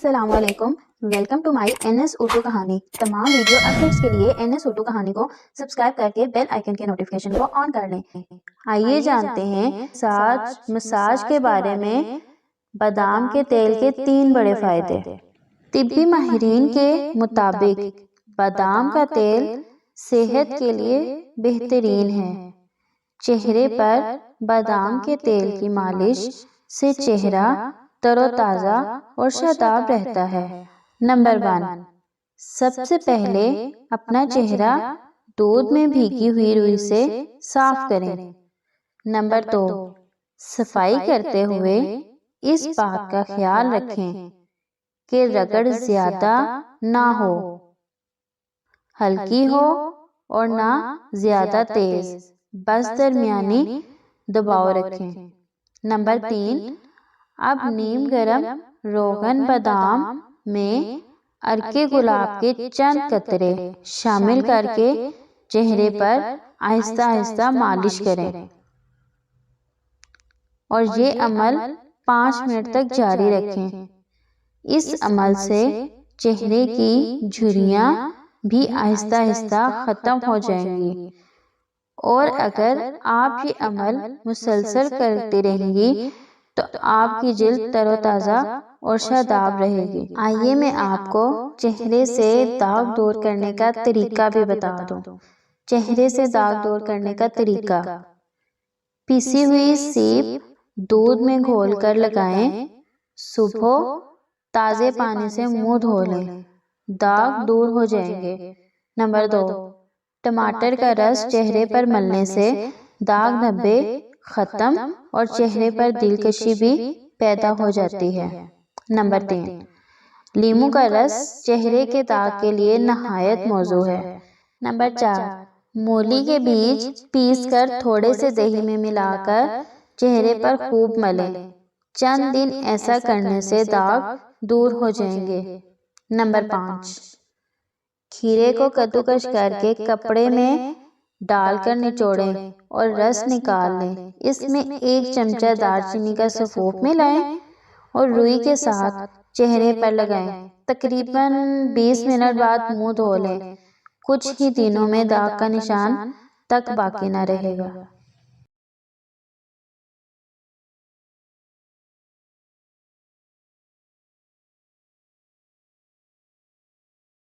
अस्सलाम वालेकुम, welcome to my NS Urdu कहानी। तमाम वीडियो अपडेट्स के लिए एनएस उर्दू कहानी को सब्सक्राइब करके बेल आइकन के नोटिफिकेशन को ऑन कर लें। आइए जानते हैं मसाज के बारे में। बादाम के तेल के 3 बड़े फायदे। तिब्बी माहिरीन के मुताबिक बादाम का तेल सेहत के लिए बेहतरीन है। चेहरे पर बादाम के तेल की मालिश से चेहरा तरोताज़ा और शादाब रहता है। नंबर 1, सबसे पहले अपना चेहरा दूध में भीगी हुई रुई से साफ करें। नंबर 2, सफाई करते हुए इस बात का ख्याल रखें कि रगड़ ज्यादा ना हो, हल्की हो और ना ज्यादा तेज, बस दरमियानी दबाव रखें। नंबर 3, अब नीम गरम रोगन बादाम में अर्के गुलाब के चंद कतरे शामिल करके चेहरे पर आहिस्ता आहिस्ता मालिश करें और ये अमल 5 मिनट तक जारी रखें। इस अमल से चेहरे की झुर्रियां भी आहिस्ता आहिस्ता खत्म हो जाएंगी और अगर आप ये अमल मुसलसल करती रहेंगी तो आपकी जिल्द तरोताज़ा और शादाब रहेगी। आइए मैं आपको चेहरे से दाग दूर करने का तरीका भी बता दूं। चेहरे से दाग दूर करने का तरीका: पिसी हुई सीप दूध में घोलकर लगाएं। सुबह ताज़े पानी से मुंह धो लें, दाग दूर हो जाएंगे। नंबर 2, टमाटर का रस चेहरे पर मलने से दाग धब्बे खत्म और चेहरे पर दिलकशी भी पैदा हो जाती है। नंबर 3, लीमू का रस चेहरे के दाग के लिए नहायत मौजू है। नंबर 4, मूली के बीज पीसकर थोड़े से दही में मिलाकर चेहरे पर खूब मलें। चंद दिन ऐसा करने से दाग दूर हो जाएंगे। नंबर 5, खीरे को कद्दूकस करके कपड़े में डालकर निचोड़ें और रस निकाल लें। इसमें 1 चमचा दालचीनी का सफूफ मिलाएं और रुई के साथ चेहरे पर लगाएं। तकरीबन 20 मिनट बाद मुंह धो लें। कुछ ही दिनों में दाग का निशान तक बाकी न रहेगा।